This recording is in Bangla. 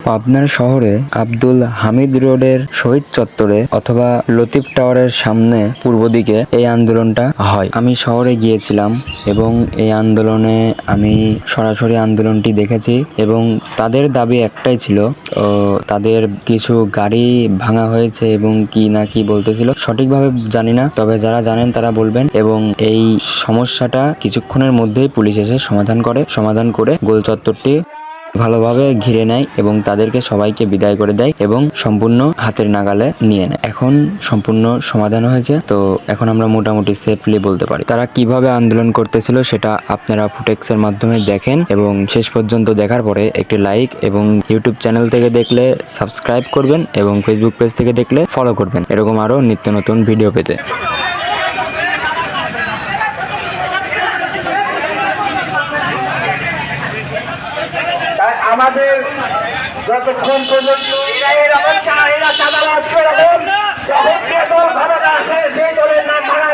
পাবনার শহরে আব্দুল হামিদ রোডের শহীদ চত্বরে অথবা লতিফ টাওয়ারের সামনে পূর্ব দিকে এই আন্দোলনটা হয়। আমি শহরে গিয়েছিলাম এবং এই আন্দোলনে আমি সরাসরি আন্দোলনটি দেখেছি এবং তাদের দাবি একটাই ছিল, তাদের কিছু গাড়ি ভাঙা হয়েছে এবং কি না কি বলতেছিল, সঠিকভাবে জানি না, তবে যারা জানেন তারা বলবেন। এবং এই সমস্যাটা কিছুক্ষণের মধ্যেই পুলিশ এসে সমাধান করে গোল চত্বরটি ভালোভাবে ঘিরে নেয় এবং তাদেরকে সবাইকে বিদায় করে দেয় এবং সম্পূর্ণ হাতের নাগালে নিয়ে নেয়। এখন সম্পূর্ণ সমাধান হয়েছে, তো এখন আমরা মোটামুটি সেফলি বলতে পারি। তারা কিভাবে আন্দোলন করতেছিল সেটা আপনারা ফুটেক্সের মাধ্যমে দেখেন এবং শেষ পর্যন্ত দেখার পরে একটি লাইক এবং ইউটিউব চ্যানেল থেকে দেখলে সাবস্ক্রাইব করবেন এবং ফেসবুক পেজ থেকে দেখলে ফলো করবেন, এরকম আরো নিত্য নতুন ভিডিও পেতে। আমাদের যতক্ষণ পর্যন্ত এরা চাঁদাবাজ করে সেই দলের নাম ভাড়া